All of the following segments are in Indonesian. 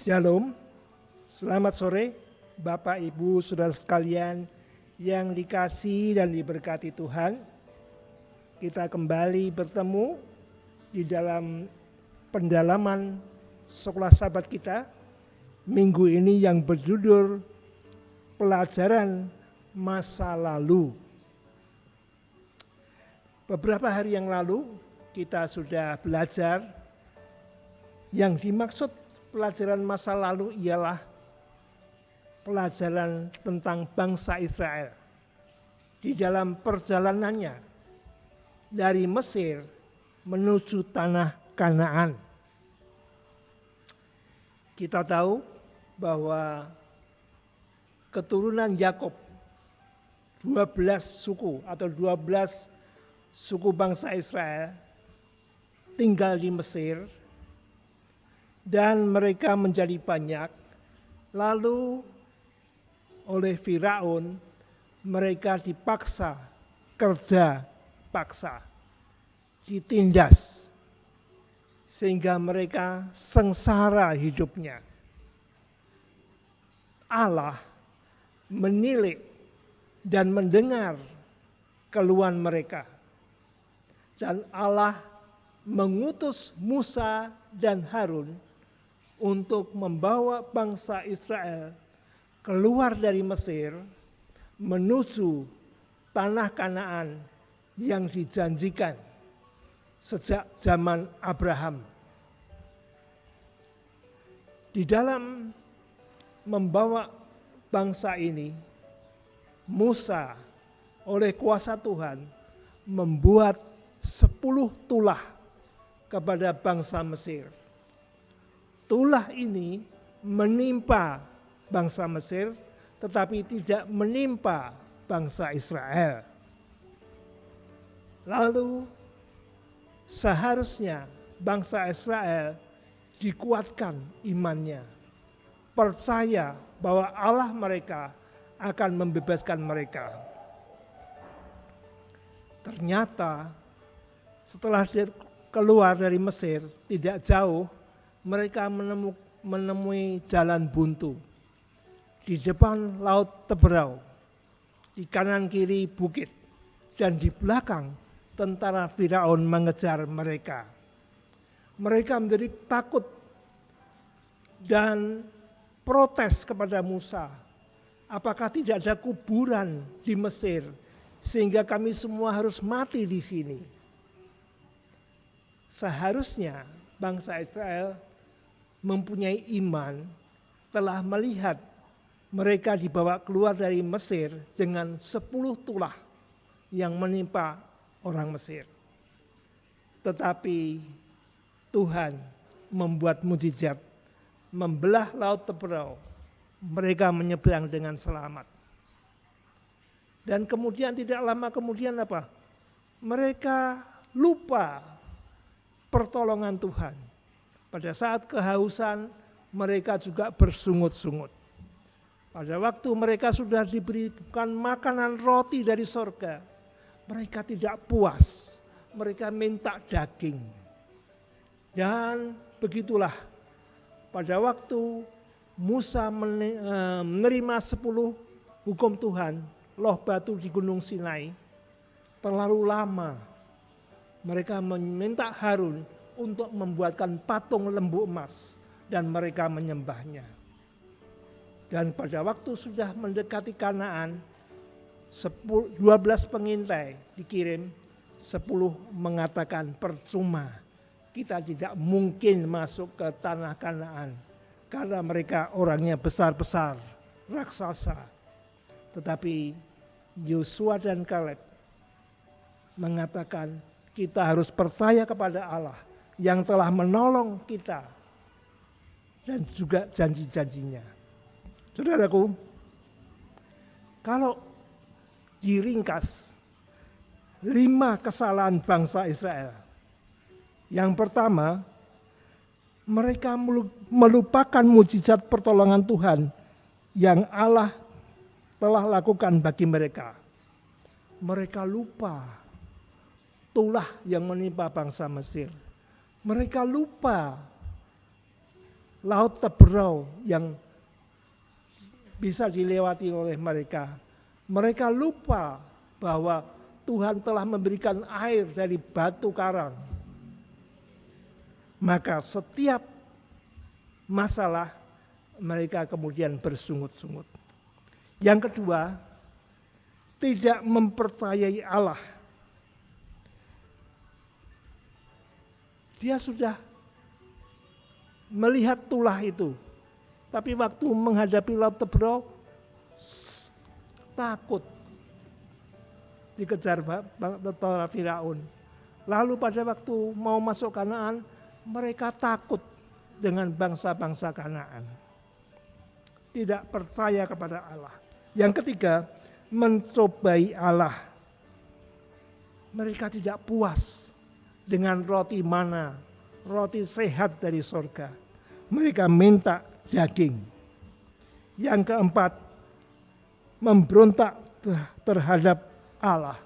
Shalom, selamat sore Bapak Ibu Saudara sekalian yang dikasihi dan diberkati Tuhan. Kita kembali bertemu di dalam pendalaman sekolah sahabat kita minggu ini yang berjudul Pelajaran Masa Lalu. Beberapa hari yang lalu kita sudah belajar yang dimaksud pelajaran masa lalu ialah pelajaran tentang bangsa Israel di dalam perjalanannya dari Mesir menuju tanah Kanaan. Kita tahu bahwa keturunan Yakub 12 suku atau 12 suku bangsa Israel tinggal di Mesir dan mereka menjadi banyak. Lalu oleh Firaun mereka dipaksa kerja paksa, ditindas sehingga mereka sengsara hidupnya. Allah menilik dan mendengar keluhan mereka. Dan Allah mengutus Musa dan Harun untuk membawa bangsa Israel keluar dari Mesir menuju tanah Kanaan yang dijanjikan sejak zaman Abraham. Di dalam membawa bangsa ini, Musa oleh kuasa Tuhan membuat 10 tulah kepada bangsa Mesir. Tulah ini menimpa bangsa Mesir tetapi tidak menimpa bangsa Israel. Lalu seharusnya bangsa Israel dikuatkan imannya, percaya bahwa Allah mereka akan membebaskan mereka. Ternyata setelah dia keluar dari Mesir, tidak jauh mereka menemui jalan buntu. Di depan laut Teberau, di kanan kiri bukit, dan di belakang tentara Firaun mengejar mereka. Mereka menjadi takut dan protes kepada Musa. Apakah tidak ada kuburan di Mesir sehingga kami semua harus mati di sini? Seharusnya bangsa Israel mempunyai iman, telah melihat mereka dibawa keluar dari Mesir dengan 10 tulah yang menimpa orang Mesir. Tetapi Tuhan membuat mujizat, membelah laut Teberau, mereka menyeberang dengan selamat. Dan kemudian tidak lama kemudian apa? Mereka lupa pertolongan Tuhan. Pada saat kehausan mereka juga bersungut-sungut. Pada waktu mereka sudah diberikan makanan roti dari sorga, mereka tidak puas. Mereka minta daging. Dan begitulah pada waktu Musa menerima 10 hukum Tuhan, loh batu di Gunung Sinai, terlalu lama. Mereka meminta Harun untuk membuatkan patung lembu emas dan mereka menyembahnya. Dan pada waktu sudah mendekati Kanaan, 12 pengintai dikirim, 10 mengatakan percuma, kita tidak mungkin masuk ke tanah Kanaan karena mereka orangnya besar-besar, raksasa. Tetapi Yosua dan Kaleb mengatakan kita harus percaya kepada Allah yang telah menolong kita dan juga janji-janjinya. Saudaraku, kalau diringkas 5 kesalahan bangsa Israel. Yang pertama, mereka melupakan mujizat pertolongan Tuhan yang Allah telah lakukan bagi mereka. Mereka lupa tulah yang menimpa bangsa Mesir. Mereka lupa laut teberau yang bisa dilewati oleh mereka. Mereka lupa bahwa Tuhan telah memberikan air dari batu karang. Maka setiap masalah mereka kemudian bersungut-sungut. Yang kedua, tidak mempercayai Allah. Dia sudah melihat tulah itu, tapi waktu menghadapi laut teberau takut dikejar tentara Firaun. Lalu pada waktu mau masuk Kanaan, mereka takut dengan bangsa-bangsa Kanaan. Tidak percaya kepada Allah. Yang ketiga, mencobai Allah. Mereka tidak puas dengan roti mana, roti sehat dari surga. Mereka minta daging. Yang keempat, memberontak terhadap Allah.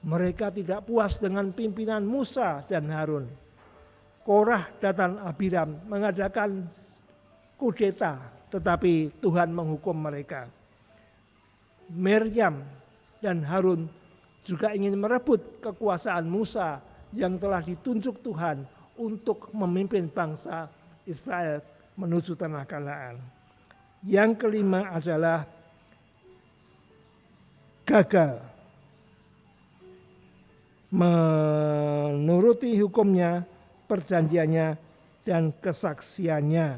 Mereka tidak puas dengan pimpinan Musa dan Harun. Korah dan Abiram mengadakan kudeta, tetapi Tuhan menghukum mereka. Miriam dan Harun juga ingin merebut kekuasaan Musa yang telah ditunjuk Tuhan untuk memimpin bangsa Israel menuju tanah Kanaan. Yang kelima adalah gagal menuruti hukumnya, perjanjiannya, dan kesaksiannya.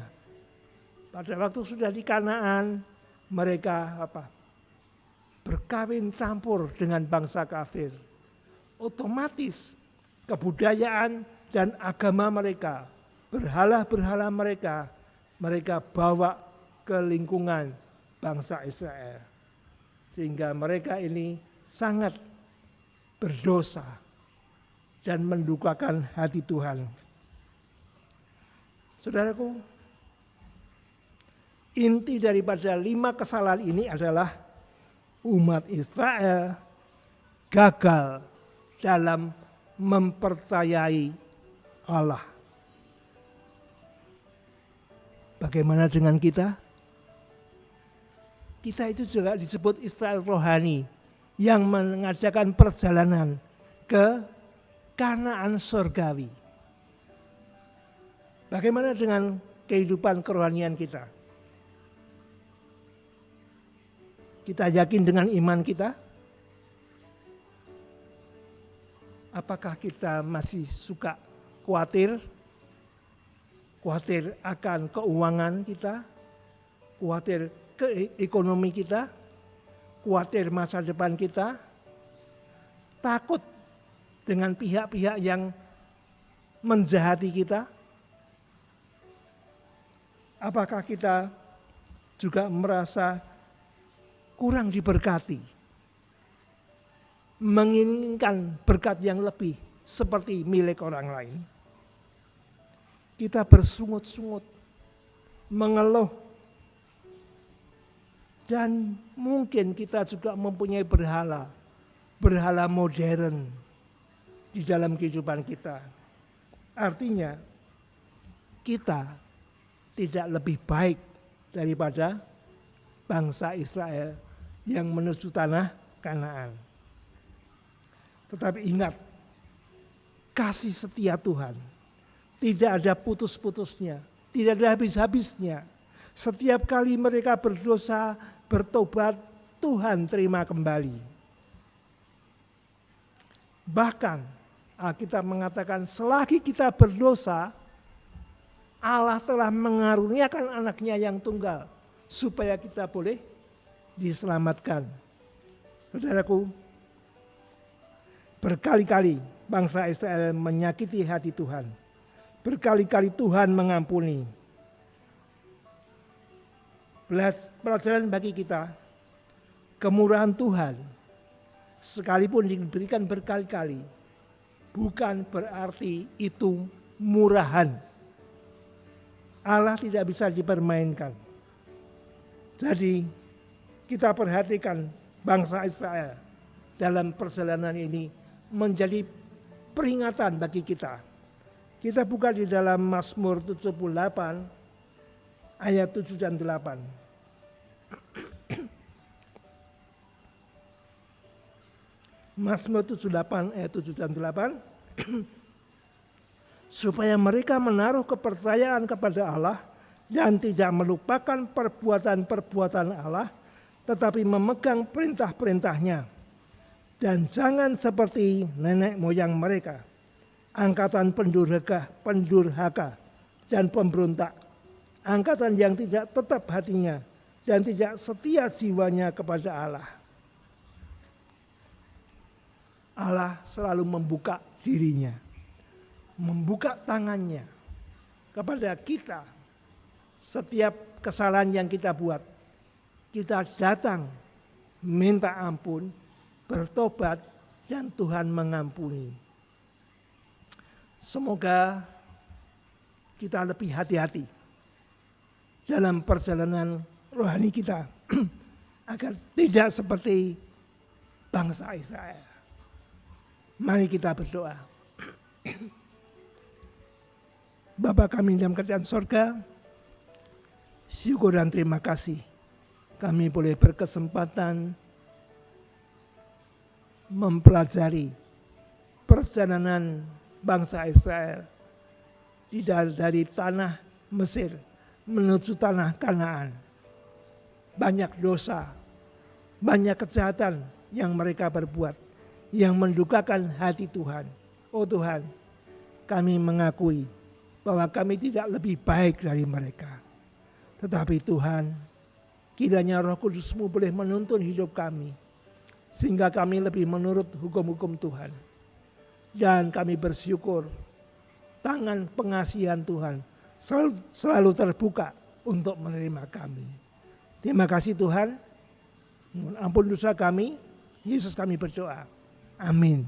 Pada waktu sudah di Kanaan, mereka berkawin campur dengan bangsa kafir. Otomatis kebudayaan dan agama mereka, berhala-berhala mereka bawa ke lingkungan bangsa Israel. Sehingga mereka ini sangat berdosa dan mendukakan hati Tuhan. Saudaraku, inti daripada 5 kesalahan ini adalah umat Israel gagal dalam mempercayai Allah. Bagaimana dengan kita? Kita itu juga disebut Israel rohani yang mengadakan perjalanan ke Kanaan surgawi. Bagaimana dengan kehidupan kerohanian kita? Kita yakin dengan iman kita? Apakah kita masih suka khawatir? Khawatir akan keuangan kita? Khawatir ke ekonomi kita? Khawatir masa depan kita? Takut dengan pihak-pihak yang menjahati kita? Apakah kita juga merasa kurang diberkati? Menginginkan berkat yang lebih seperti milik orang lain? Kita bersungut-sungut, mengeluh, dan mungkin kita juga mempunyai berhala modern di dalam kehidupan kita. Artinya kita tidak lebih baik daripada bangsa Israel yang menuju tanah Kanaan. Tetapi ingat, kasih setia Tuhan tidak ada putus-putusnya, tidak ada habis-habisnya. Setiap kali mereka berdosa, bertobat, Tuhan terima kembali. Bahkan Alkitab mengatakan selagi kita berdosa, Allah telah mengaruniakan anaknya yang tunggal supaya kita boleh diselamatkan. Saudaraku, berkali-kali bangsa Israel menyakiti hati Tuhan. Berkali-kali Tuhan mengampuni. Pelajaran bagi kita, kemurahan Tuhan sekalipun diberikan berkali-kali, bukan berarti itu murahan. Allah tidak bisa dipermainkan. Jadi kita perhatikan bangsa Israel dalam perjalanan ini menjadi peringatan bagi kita Kita buka di dalam Mazmur 78 ayat 7 dan 8. Mazmur 78 ayat 7 dan 8. Supaya mereka menaruh kepercayaan kepada Allah dan tidak melupakan perbuatan-perbuatan Allah, tetapi memegang perintah-perintahnya. Dan jangan seperti nenek moyang mereka, angkatan pendurhaka dan pemberontak, angkatan yang tidak tetap hatinya dan tidak setia jiwanya kepada Allah. Allah selalu membuka dirinya, membuka tangannya kepada kita. Setiap kesalahan yang kita buat, kita datang minta ampun, bertobat, dan Tuhan mengampuni. Semoga kita lebih hati-hati dalam perjalanan rohani kita agar tidak seperti bangsa Israel. Mari kita berdoa. Bapa kami dalam kerajaan sorga, syukur dan terima kasih kami boleh berkesempatan mempelajari perjalanan bangsa Israel dari tanah Mesir menuju tanah Kanaan. Banyak dosa, banyak kejahatan yang mereka berbuat, yang mendukakan hati Tuhan. Oh Tuhan, kami mengakui bahwa kami tidak lebih baik dari mereka. Tetapi Tuhan, kiranya Roh Kudus-Mu boleh menuntun hidup kami, sehingga kami lebih menurut hukum-hukum Tuhan. Dan kami bersyukur tangan pengasihan Tuhan selalu terbuka untuk menerima kami. Terima kasih Tuhan, ampun dosa kami, Yesus kami berdoa. Amin.